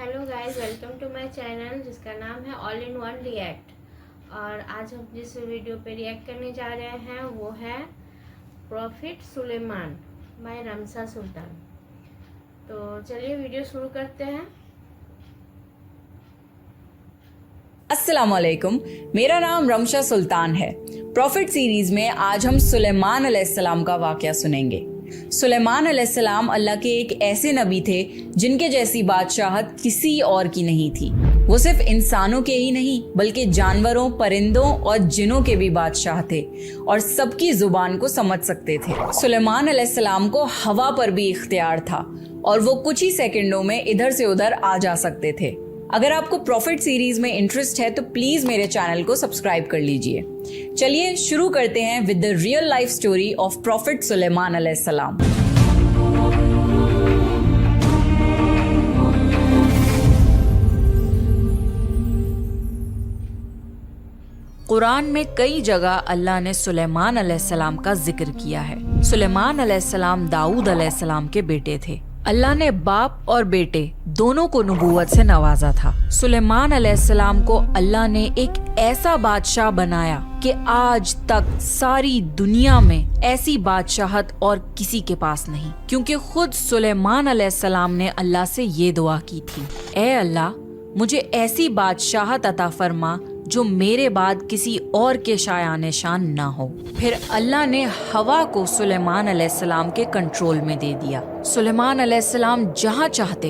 Hello guys, welcome to my channel जिसका नाम है ऑल इन वन रिएक्ट। और आज हम जिस वीडियो पे रिएक्ट करने जा रहे हैं वो है प्रॉफिट सुलेमान बाय रमशा सुल्तान। तो चलिए वीडियो शुरू करते हैं। अस्सलाम वालेकुम, मेरा नाम रमशा सुल्तान है। प्रॉफिट सीरीज में आज हम सुलेमान अलैहिस्सलाम का वाक़या सुनेंगे। सुलेमान अलैहिस्सलाम अल्लाह के एक ऐसे नबी थे जिनके जैसी बादशाहत किसी और की नहीं थी। वो सिर्फ इंसानों के ही नहीं बल्कि जानवरों, परिंदों और जिनों के भी बादशाह थे और सबकी जुबान को समझ सकते थे। सुलेमान अलैहिस्सलाम को हवा पर भी इख्तियार था और वो कुछ ही सेकंडों में इधर से उधर आ जा सकते थे। अगर आपको प्रॉफिट सीरीज में इंटरेस्ट है तो प्लीज मेरे चैनल को सब्सक्राइब कर लीजिए। चलिए शुरू करते हैं with the real life story of prophet Sulaiman अलैहिस्सलाम। कुरान में कई जगह अल्लाह ने सुलेमान अलैहिस्सलाम का जिक्र किया है। सुलेमान अलैहिस्सलाम दाऊद अलैहिस्सलाम के बेटे थे। अल्लाह ने बाप और बेटे दोनों को नबूवत से नवाजा था। सुलेमान अलैहिस्सलाम को अल्लाह ने एक ऐसा बादशाह बनाया कि आज तक सारी दुनिया में ऐसी बादशाहत और किसी के पास नहीं, क्योंकि खुद सुलेमान अलैहिस्सलाम ने अल्लाह से ये दुआ की थी, ऐ अल्लाह मुझे ऐसी बादशाहत अता फरमा जो मेरे बाद किसी और के शायान शान ना हो। फिर अल्लाह ने हवा को सुलेमान अलैहिस्सलाम के कंट्रोल में दे दिया। सुलेमान अलैहिस्सलाम जहाँ चाहते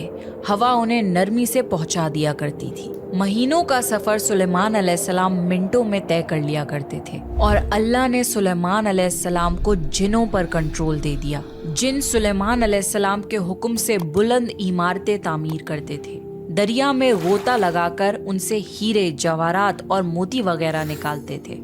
हवा उन्हें नरमी से पहुँचा दिया करती थी। महीनों का सफर सुलेमान अलैहिस्सलाम मिनटों में तय कर लिया करते थे। और अल्लाह ने सुलेमान अलैहिस्सलाम को जिनों पर कंट्रोल दे दिया। जिन सुलेमान अलैहिस्सलाम के हुक्म से बुलंद इमारतें तामीर करते थे, दरिया में गोता लगाकर उनसे हीरे, जवाहरात और मोती वगैरह निकालते थे।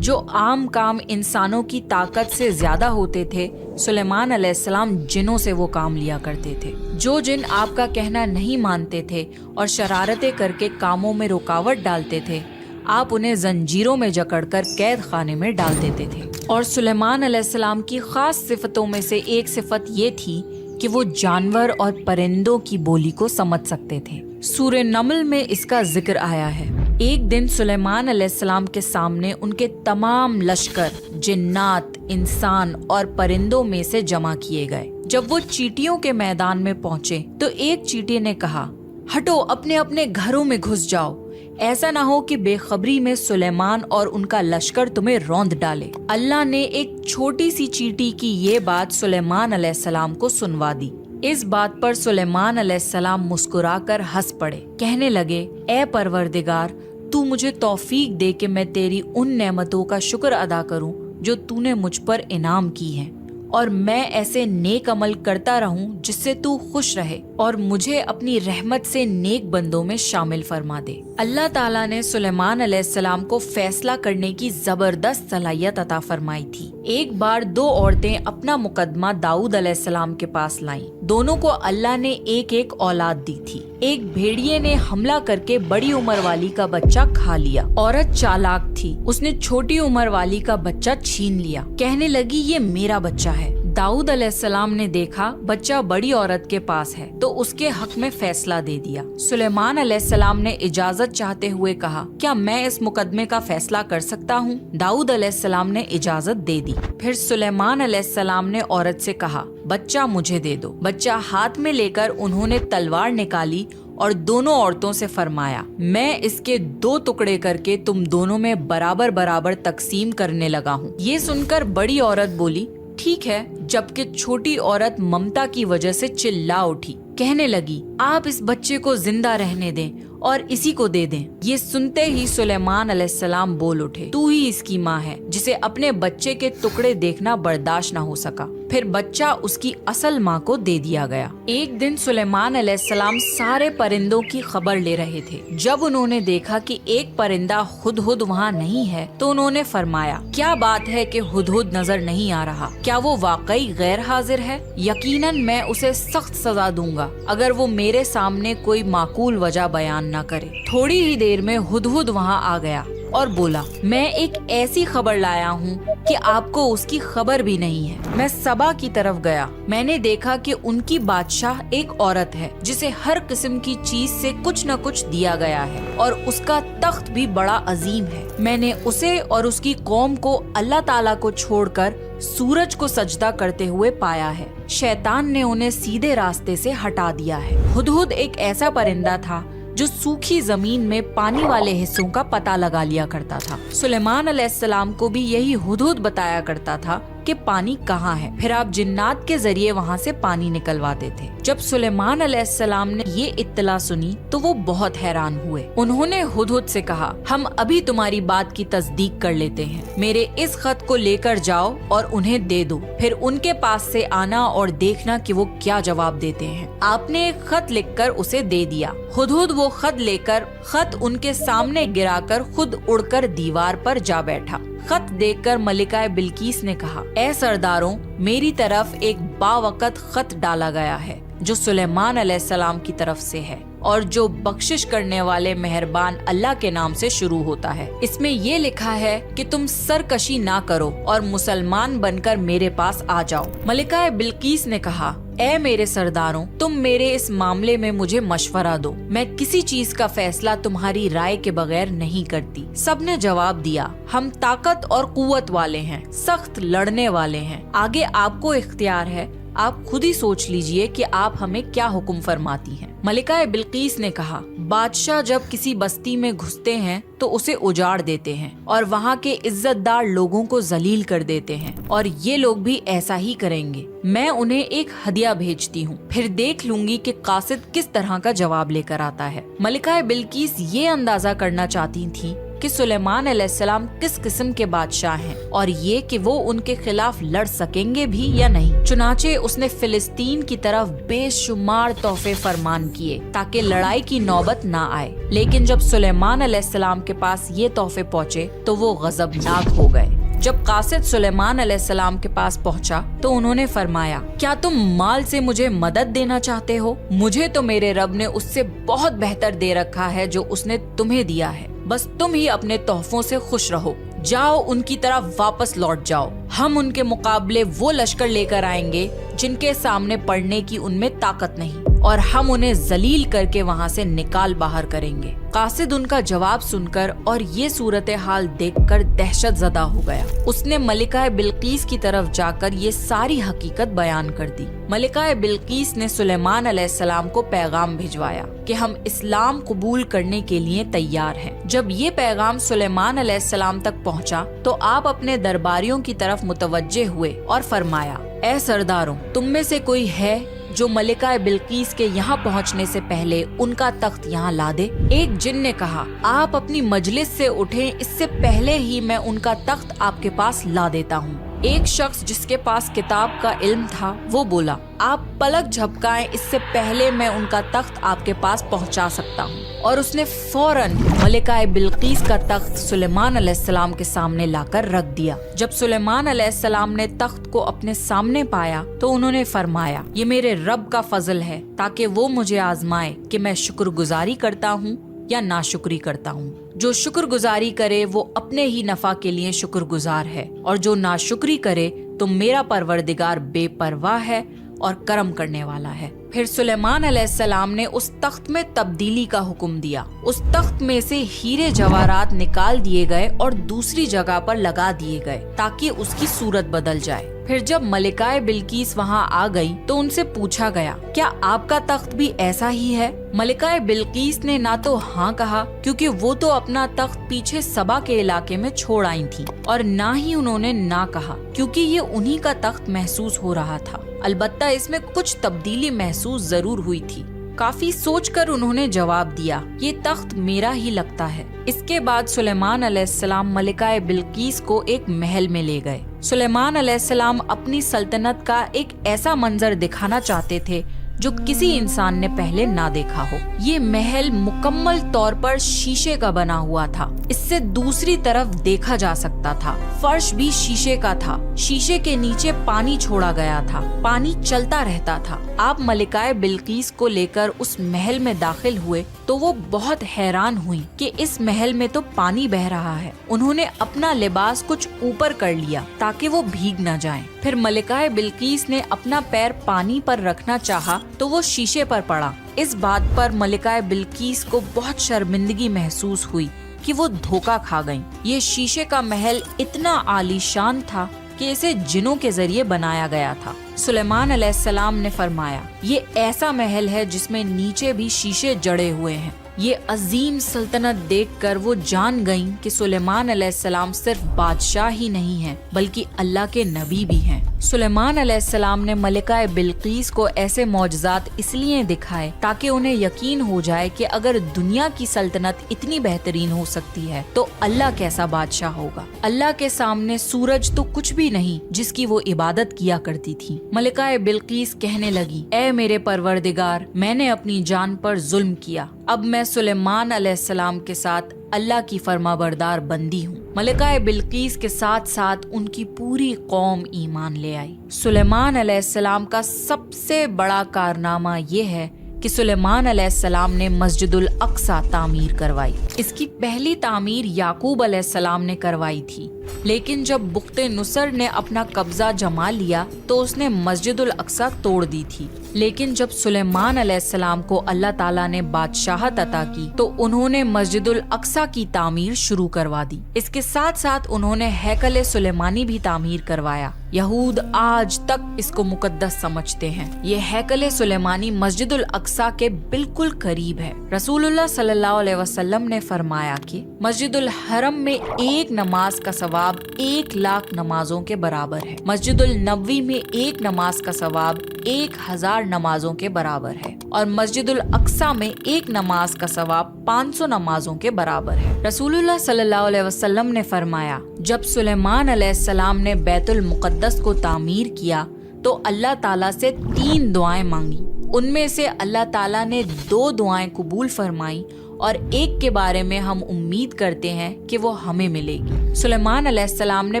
जो आम काम इंसानों की ताकत से ज्यादा होते थे, सुलेमान अलैहिस्सलाम जिनों से वो काम लिया करते थे। जो जिन आपका कहना नहीं मानते थे और शरारतें करके कामों में रुकावट डालते थे, आप उन्हें जंजीरों में जकड़कर कैद खाने में डाल देते थे। और सुलेमान अलैहिस्सलाम की खास सिफतों में से एक सिफत ये थी कि वो जानवर और परिंदों की बोली को समझ सकते थे। सूरह नमल में इसका जिक्र आया है। एक दिन सुलेमान अलैहिस्सलाम के सामने उनके तमाम लश्कर जिन्नात, इंसान और परिंदों में से जमा किए गए। जब वो चींटियों के मैदान में पहुंचे तो एक चींटी ने कहा, हटो, अपने अपने घरों में घुस जाओ, ऐसा ना हो कि बेखबरी में सुलेमान और उनका लश्कर तुम्हें रौंद डाले। अल्लाह ने एक छोटी सी चींटी की ये बात सुलेमान अलैहिस्सलाम को सुनवा दी। इस बात पर सुलेमान अलैहिस्सलाम मुस्कुराकर हंस पड़े। कहने लगे, ए परवरदिगार, तू मुझे तौफीक दे कि मैं तेरी उन नेमतों का शुक्र अदा करूं जो तूने मुझ पर इनाम की हैं, और मैं ऐसे नेक अमल करता रहूं जिससे तू खुश रहे और मुझे अपनी रहमत से नेक बंदों में शामिल फरमा दे। अल्लाह ताला ने सुलेमान अलैहिस्सलाम को फैसला करने की जबरदस्त सलाहियत अता फरमाई थी। एक बार दो औरतें अपना मुकदमा दाऊद अलैहिस्सलाम के पास लाईं। दोनों को अल्लाह ने एक एक औलाद दी थी। एक भेड़िए ने हमला करके बड़ी उम्र वाली का बच्चा खा लिया। औरत चालाक थी, उसने छोटी उम्र वाली का बच्चा छीन लिया। कहने लगी, ये मेरा बच्चा है। दाऊद अलैहिस्सलाम ने देखा बच्चा बड़ी औरत के पास है तो उसके हक में फैसला दे दिया। सुलेमान अलैहिस्सलाम ने इजाजत चाहते हुए कहा, क्या मैं इस मुकदमे का फैसला कर सकता हूँ? दाऊद अलैहिस्सलाम ने इजाजत दे दी। फिर सुलेमान अलैहिस्सलाम ने औरत से कहा, बच्चा मुझे दे दो। बच्चा हाथ में लेकर उन्होंने तलवार निकाली और दोनों औरतों से फरमाया, मैं इसके दो टुकड़े करके तुम दोनों में बराबर बराबर तकसीम करने लगा हूँ। ये सुनकर बड़ी औरत बोली, ठीक है, जबकि छोटी औरत ममता की वजह से चिल्ला उठी। कहने लगी, आप इस बच्चे को जिंदा रहने दें और इसी को दे दें। ये सुनते ही सुलेमान अलैहिस्सलाम बोल उठे, तू ही इसकी माँ है, जिसे अपने बच्चे के टुकड़े देखना बर्दाश्त न हो सका। फिर बच्चा उसकी असल माँ को दे दिया गया। एक दिन सुलेमान अलैहिस्सलाम सारे परिंदों की खबर ले रहे थे। जब उन्होंने देखा कि एक परिंदा हुदहुद वहाँ नहीं है तो उन्होंने फरमाया, क्या बात है कि हुदहुद नजर नहीं आ रहा? क्या वो वाकई गैर हाजिर है? यकीनन मैं उसे सख्त सजा दूंगा अगर वो मेरे सामने कोई माकूल वजह बयान न करे। थोड़ी ही देर में हुदहुद वहाँ आ गया और बोला, मैं एक ऐसी खबर लाया हूँ کہ آپ کو اس کی خبر بھی نہیں ہے۔ میں سبا کی طرف گیا، میں نے دیکھا کہ ان کی بادشاہ ایک عورت ہے جسے ہر قسم کی چیز سے کچھ نہ کچھ دیا گیا ہے اور اس کا تخت بھی بڑا عظیم ہے۔ میں نے اسے اور اس کی قوم کو اللہ تعالیٰ کو چھوڑ کر سورج کو سجدہ کرتے ہوئے پایا ہے۔ شیطان نے انہیں سیدھے راستے سے ہٹا دیا ہے۔ ہدہد ایک ایسا پرندہ تھا جو سوکھی زمین میں پانی والے حصوں کا پتہ لگا لیا کرتا تھا۔ سلیمان علیہ السلام کو بھی یہی ہدہد بتایا کرتا تھا کہ پانی کہاں ہے، پھر آپ جنات کے ذریعے وہاں سے پانی نکلواتے تھے۔ جب سلیمان علیہ السلام نے یہ اطلاع سنی تو وہ بہت حیران ہوئے۔ انہوں نے ہدہد سے کہا، ہم ابھی تمہاری بات کی تصدیق کر لیتے ہیں، میرے اس خط کو لے کر جاؤ اور انہیں دے دو، پھر ان کے پاس سے آنا اور دیکھنا کہ وہ کیا جواب دیتے ہیں۔ آپ نے ایک خط لکھ کر اسے دے دیا۔ ہدہد وہ خط لے کر خط ان کے سامنے گرا کر خود اڑ کر دیوار پر جا بیٹھا۔ خط دیکھ کر ملکہ بلقیس نے کہا، اے سرداروں، میری طرف ایک باوقت خط ڈالا گیا ہے جو سلیمان علیہ السلام کی طرف سے ہے اور جو بخشش کرنے والے مہربان اللہ کے نام سے شروع ہوتا ہے۔ اس میں یہ لکھا ہے کہ تم سرکشی نہ کرو اور مسلمان بن کر میرے پاس آ جاؤ۔ ملکہ بلقیس نے کہا، اے میرے سرداروں، تم میرے اس معاملے میں مجھے مشورہ دو، میں کسی چیز کا فیصلہ تمہاری رائے کے بغیر نہیں کرتی۔ سب نے جواب دیا، ہم طاقت اور قوت والے ہیں، سخت لڑنے والے ہیں، آگے آپ کو اختیار ہے، آپ خود ہی سوچ لیجئے کہ آپ ہمیں کیا حکم فرماتی ہیں۔ ملکہ بلقیس نے کہا، بادشاہ جب کسی بستی میں گھستے ہیں تو اسے اجاڑ دیتے ہیں اور وہاں کے عزت دار لوگوں کو ذلیل کر دیتے ہیں، اور یہ لوگ بھی ایسا ہی کریں گے۔ میں انہیں ایک ہدیہ بھیجتی ہوں، پھر دیکھ لوں گی کہ قاصد کس طرح کا جواب لے کر آتا ہے۔ ملکہ بلقیس یہ اندازہ کرنا چاہتی تھی کہ سلیمان علیہ السلام کس قسم کے بادشاہ ہیں اور یہ کہ وہ ان کے خلاف لڑ سکیں گے بھی یا نہیں۔ چنانچہ اس نے فلسطین کی طرف بے شمار تحفے فرمان کیے تاکہ لڑائی کی نوبت نہ آئے، لیکن جب سلیمان علیہ السلام کے پاس یہ تحفے پہنچے تو وہ غضبناک ہو گئے۔ جب قاصد سلیمان علیہ السلام کے پاس پہنچا تو انہوں نے فرمایا، کیا تم مال سے مجھے مدد دینا چاہتے ہو؟ مجھے تو میرے رب نے اس سے بہت بہتر دے رکھا ہے جو اس نے تمہیں دیا ہے، بس تم ہی اپنے تحفوں سے خوش رہو، جاؤ ان کی طرف واپس لوٹ جاؤ، ہم ان کے مقابلے وہ لشکر لے کر آئیں گے جن کے سامنے پڑنے کی ان میں طاقت نہیں، اور ہم انہیں ذلیل کر کے وہاں سے نکال باہر کریں گے۔ قاصد ان کا جواب سن کر اور یہ صورتحال دیکھ کر دہشت زدہ ہو گیا۔ اس نے ملکہ بلقیس کی طرف جا کر یہ ساری حقیقت بیان کر دی۔ ملکہ بلقیس نے سلیمان علیہ السلام کو پیغام بھجوایا کہ ہم اسلام قبول کرنے کے لیے تیار ہیں۔ جب یہ پیغام سلیمان علیہ السلام تک پہنچا تو آپ اپنے درباریوں کی طرف متوجہ ہوئے اور فرمایا، اے سرداروں، تم میں سے کوئی ہے جو ملکہ بلقیس کے یہاں پہنچنے سے پہلے ان کا تخت یہاں لا دے؟ ایک جن نے کہا، آپ اپنی مجلس سے اٹھیں، اس سے پہلے ہی میں ان کا تخت آپ کے پاس لا دیتا ہوں۔ ایک شخص جس کے پاس کتاب کا علم تھا وہ بولا، آپ پلک جھپکائیں، اس سے پہلے میں ان کا تخت آپ کے پاس پہنچا سکتا ہوں۔ اور اس نے فوراً ملکہ بلقیس کا تخت سلیمان علیہ السلام کے سامنے لا کر رکھ دیا۔ جب سلیمان علیہ السلام نے تخت کو اپنے سامنے پایا تو انہوں نے فرمایا، یہ میرے رب کا فضل ہے تاکہ وہ مجھے آزمائے کہ میں شکر گزاری کرتا ہوں یا ناشکری کرتا ہوں۔ جو شکر گزاری کرے وہ اپنے ہی نفع کے لیے شکر گزار ہے، اور جو ناشکری کرے تو میرا پروردگار بے پرواہ ہے اور کرم کرنے والا ہے۔ پھر سلیمان علیہ السلام نے اس تخت میں تبدیلی کا حکم دیا۔ اس تخت میں سے ہیرے جواہرات نکال دیے گئے اور دوسری جگہ پر لگا دیے گئے تاکہ اس کی صورت بدل جائے۔ پھر جب ملکہ بلقیس وہاں آ گئی تو ان سے پوچھا گیا، کیا آپ کا تخت بھی ایسا ہی ہے؟ ملکہ بلقیس نے نہ تو ہاں کہا، کیونکہ وہ تو اپنا تخت پیچھے سبا کے علاقے میں چھوڑ آئی تھی، اور نہ ہی انہوں نے نہ کہا، کیونکہ یہ انہی کا تخت محسوس ہو رہا تھا۔ البتہ اس میں کچھ تبدیلی محسوس ضرور ہوئی تھی۔ کافی سوچ کر انہوں نے جواب دیا، یہ تخت میرا ہی لگتا ہے۔ اس کے بعد سلیمان علیہ السلام ملکہ بلقیس کو ایک محل میں لے گئے۔ سلیمان علیہ السلام اپنی سلطنت کا ایک ایسا منظر دکھانا چاہتے تھے جو کسی انسان نے پہلے نہ دیکھا ہو۔ یہ محل مکمل طور پر شیشے کا بنا ہوا تھا इससे दूसरी तरफ देखा जा सकता था। फर्श भी शीशे का था। शीशे के नीचे पानी छोड़ा गया था। पानी चलता रहता था। आप मलिकाए बिल्कीस को लेकर उस महल में दाखिल हुए तो वो बहुत हैरान हुई कि इस महल में तो पानी बह रहा है। उन्होंने अपना लिबास कुछ ऊपर कर लिया ताकि वो भीग न जाएं। फिर मलिकाए बिल्कीस ने अपना पैर पानी पर रखना चाहा तो वो शीशे पर पड़ा। इस बात पर मलिकाए बिल्कीस को बहुत शर्मिंदगी महसूस हुई कि वो धोखा खा गईं। ये शीशे का महल इतना आलीशान था कि इसे जिनों के जरिए बनाया गया था। सुलेमान अलैहिस्सलाम ने फरमाया, ये ऐसा महल है जिसमें नीचे भी शीशे जड़े हुए हैं। ये अजीम सल्तनत देखकर वो जान गईं कि सुलेमान अलैहिस्सलाम सिर्फ बादशाह ही नहीं हैं बल्कि अल्लाह के नबी भी हैं। सुलेमान अलैहिस्सलाम ने मलिकाए बिल्कीस को ऐसे मौजज़ात इसलिए दिखाए ताकि उन्हें यकीन हो जाए कि अगर दुनिया की सल्तनत इतनी बेहतरीन हो सकती है तो अल्लाह कैसा बादशाह होगा। अल्लाह के सामने सूरज तो कुछ भी नहीं जिसकी वो इबादत किया करती थी। मलिकाए बिल्कीस कहने लगी, ऐ मेरे परवरदिगार, मैंने अपनी जान पर जुल्म किया। अब मैं सुलेमान अलैहिस्सलाम के साथ अल्लाह की फरमाबरदार बंदी हूँ। मलिकाए बिल्कीस के साथ साथ उनकी पूरी कौम ईमान ले आई। सुलेमान अलैहिस्सलाम का सबसे बड़ा कारनामा ये है कि सुलेमान अलैहिस्सलाम ने मस्जिदुल अक्सा तामीर करवाई। इसकी पहली तामीर याकूब अलैहिस्सलाम ने करवाई थी, लेकिन जब बुख्ते नुसर ने अपना कब्जा जमा लिया तो उसने मस्जिदुल अक्सा तोड़ दी थी। लेकिन जब सुलेमान अलैहिस्सलाम को अल्लाह ताला ने बादशाहत अता की तो उन्होंने मस्जिदुल अक्सा की तामीर शुरू करवा दी। इसके साथ साथ उन्होंने हैकल सुलेमानी भी तामीर करवाया। यहूद आज तक इसको मुकद्दस समझते हैं। ये हैकल सुलेमानी मस्जिदुल अक्सा के बिल्कुल करीब है। रसूलुल्लाह सल्लल्लाहु अलैहि वसल्लम ने फरमाया कि मस्जिदुल हरम में एक नमाज का सवाब 1,00,000 नमाजों के बराबर है। मस्जिदुल नबवी में एक नमाज का सवाब 1,000 नमाजों के बराबर है और मस्जिदुल अक्सा में एक नमाज का सवाब 500 नमाजों के बराबर है। रसूलुल्लाह सल्लल्लाहु अलैहि वसल्लम ने फरमाया, जब सुलेमान अलैहिस्सलाम ने बैतुल मुक़द्दस को तामीर किया तो अल्लाह ताला से 3 दुआएं मांगी। उनमें से अल्लाह ताला ने 2 दुआएं कबूल फरमाई और एक के बारे में हम उम्मीद करते हैं कि वो हमें मिलेगी। सुलेमान अलैहिस्सलाम ने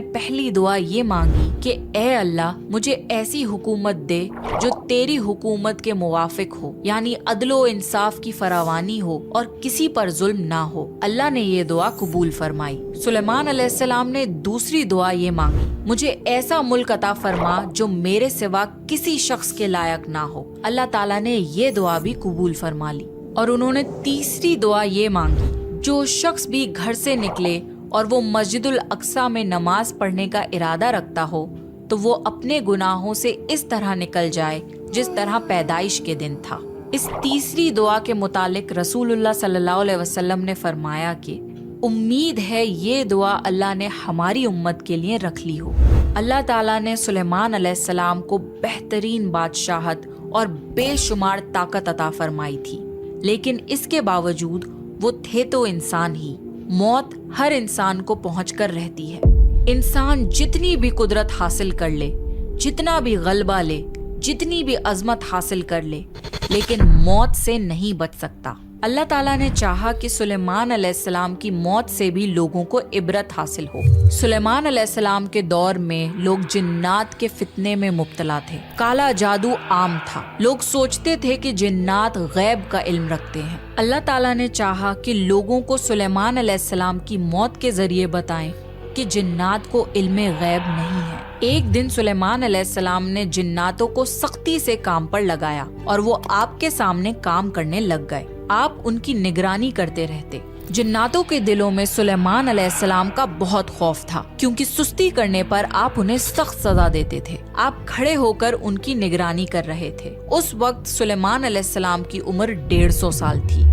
पहली दुआ ये मांगी कि ए अल्लाह, मुझे ऐसी हुकूमत दे जो तेरी हुकूमत के मुवाफिक हो, यानी अदलो इंसाफ की फरावानी हो और किसी पर जुल्म ना हो। अल्लाह ने ये दुआ कबूल फरमाई। सुलेमान अलैहिस्सलाम ने दूसरी दुआ ये मांगी, मुझे ऐसा मुल्क अता फरमा जो मेरे सिवा किसी शख्स के लायक ना हो। अल्लाह ताला ने ये दुआ भी कबूल फरमा ली। और उन्होंने तीसरी दुआ ये मांगी, जो शख्स भी घर से निकले और वो मस्जिदुल अक्सा में नमाज पढ़ने का इरादा रखता हो तो वो अपने गुनाहों से इस तरह निकल जाए जिस तरह पैदाइश के दिन था। इस तीसरी दुआ के मुतालिक रसूलुल्लाह सल्लल्लाहु अलैहि वसल्लम ने फरमाया कि उम्मीद है ये दुआ अल्लाह ने हमारी उम्मत के लिए रख ली हो। अल्लाह ताला ने सुलेमान अलैहिस्सलाम को बेहतरीन बादशाहत और बेशुमार ताकत अता फरमाई थी, लेकिन इसके बावजूद वो थे तो इंसान ही। मौत हर इंसान को पहुंचकर रहती है। इंसान जितनी भी कुदरत हासिल कर ले, जितना भी गलबा ले, जितनी भी अजमत हासिल कर ले, लेकिन मौत से नहीं बच सकता। अल्लाह ताला ने चाहा कि सुलेमान अलैहिस्सलाम की मौत से भी लोगों को इबरत हासिल हो। सुलेमान अलैहिस्सलाम के दौर में लोग जिन्नात के फितने में मुब्तला थे। काला जादू आम था। लोग सोचते थे कि जिन्नात गैब का इल्म रखते हैं। अल्लाह ताला ने चाहा कि लोगों को सुलेमान अलैहिस्सलाम की मौत के जरिए बताएं कि जिन्नात को इल्मे गैब नहीं है। एक दिन सुलेमान अलैहिस्सलाम ने जिन्नातों को सख्ती से काम पर लगाया और वो आपके सामने काम करने लग गए। आप उनकी निगरानी करते रहते। जिन्नातों के दिलों में सुलेमान अलैहिस्सलाम का बहुत खौफ था, क्योंकि सुस्ती करने पर आप उन्हें सख्त सजा देते थे। आप खड़े होकर उनकी निगरानी कर रहे थे। उस वक्त सुलेमान अलैहिस्सलाम की उम्र 150 साल थी।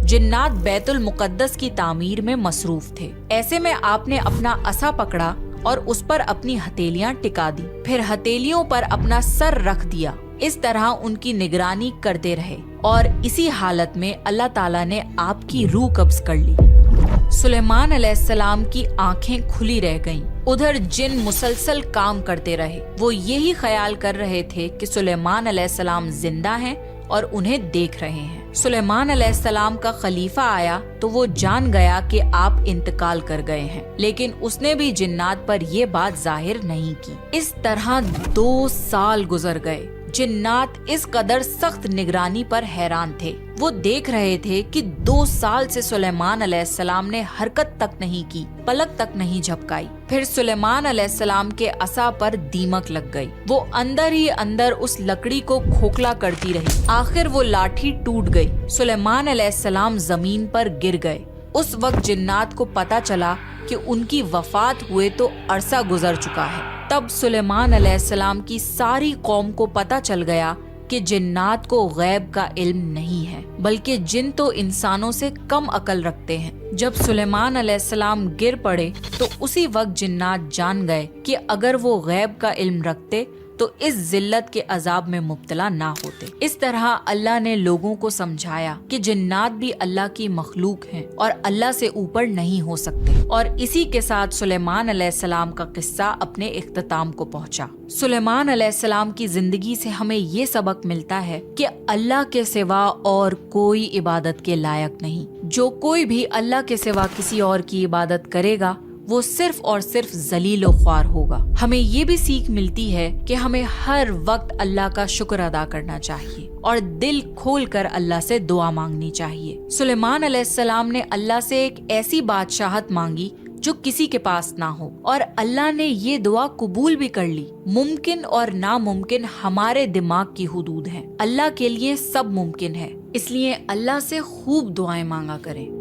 जिन्नात बैतुल मुक़द्दस की तामीर में मसरूफ थे। ऐसे में आपने अपना असा पकड़ा और उस पर अपनी हथेलियां टिका दी, फिर हथेलियों पर अपना सर रख दिया। इस तरह उनकी निगरानी करते रहे और इसी हालत में अल्लाह ताला ने आपकी रूह कब्ज कर ली। सुलेमान अलैहिस्सलाम की आंखें खुली रह गईं। उधर जिन मुसलसल काम करते रहे। वो यही ख्याल कर रहे थे कि सुलेमान अलैहिस्सलाम जिंदा हैं और उन्हें देख रहे हैं। सुलेमान अलैहिस्सलाम का खलीफा आया तो वो जान गया कि आप इंतकाल कर गए हैं, लेकिन उसने भी जिन्नात पर ये बात जाहिर नहीं की। इस तरह 2 साल गुजर गए। जिन्नात इस कदर सख्त निगरानी पर हैरान थे। वो देख रहे थे कि 2 साल से सुलेमान अलैहिस्सलाम ने हरकत तक नहीं की, पलक तक नहीं झपकाई। फिर सुलेमान अलैहिस्सलाम के असा पर दीमक लग गई। वो अंदर ही अंदर उस लकड़ी को खोखला करती रही। आखिर वो लाठी टूट गई। सुलेमान अलैहिस्सलाम जमीन पर गिर गए। उस वक्त जिन्नात को पता चला कि उनकी वफात हुए तो अरसा गुजर चुका है। तब सुलेमान अलैहिस्सलाम की सारी कौम को पता चल गया कि जिन्नात को गैब का इल्म नहीं है, बल्कि जिन तो इंसानों से कम अकल रखते हैं। जब सुलेमान अलैहिस्सलाम गिर पड़े तो उसी वक्त जिन्नात जान गए कि अगर वो गैब का इल्म रखते तो इस जिल्लत के अजाब में मुब्तला ना होते। इस तरह अल्लाह ने लोगों को समझाया कि जिन्नात भी अल्लाह की मखलूक हैं और अल्लाह से ऊपर नहीं हो सकते। और इसी के साथ सुलेमान अलैहिस्सलाम का किस्सा अपने इख्तिताम को पहुंचा। सुलेमान अलैहिस्सलाम की जिंदगी से हमें ये सबक मिलता है कि अल्लाह के सिवा और कोई इबादत के लायक नहीं। जो कोई भी अल्लाह के सिवा किसी और की इबादत करेगा वो सिर्फ और सिर्फ जलील और ख्वार होगा। हमें ये भी सीख मिलती है कि हमें हर वक्त अल्लाह का शुक्र अदा करना चाहिए और दिल खोल कर अल्लाह से दुआ मांगनी चाहिए। सुलेमान अलैहिस्सलाम ने अल्लाह से एक ऐसी बादशाहत मांगी जो किसी के पास ना हो, और अल्लाह ने ये दुआ कबूल भी कर ली। मुमकिन और नामुमकिन हमारे दिमाग की हुदूद है, अल्लाह के लिए सब मुमकिन है, इसलिए अल्लाह से खूब दुआएं मांगा करें।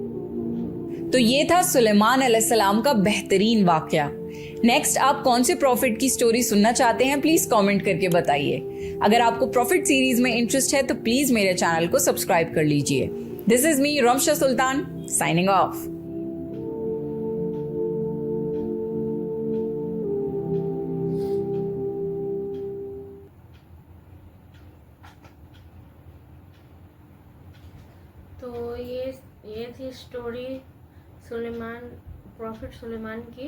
तो ये था सुलेमान अलैहिस्सलाम का बेहतरीन वाकया। नेक्स्ट आप कौन से प्रॉफिट की स्टोरी सुनना चाहते हैं, प्लीज कमेंट करके बताइए। अगर आपको प्रॉफिट सीरीज में इंटरेस्ट है तो प्लीज मेरे चैनल को सब्सक्राइब कर लीजिए। This is me Ramsha Sultan signing off. तो ये थी स्टोरी प्रॉफिट सुलेमान की।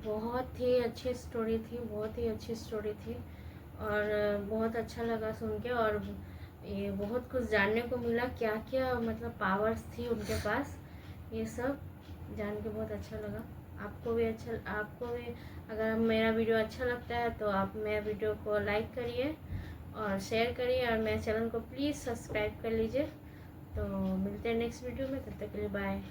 बहुत ही अच्छी स्टोरी थी, बहुत ही अच्छी स्टोरी थी और बहुत अच्छा लगा सुन के। और ये बहुत कुछ जानने को मिला, क्या क्या मतलब पावर्स थी उनके पास, ये सब जान के बहुत अच्छा लगा। आपको भी अगर मेरा वीडियो अच्छा लगता है तो आप मेरे वीडियो को लाइक करिए और शेयर करिए और मेरे चैनल को प्लीज़ सब्सक्राइब कर लीजिए। तो मिलते हैं नेक्स्ट वीडियो में, तब तक के लिए बाय।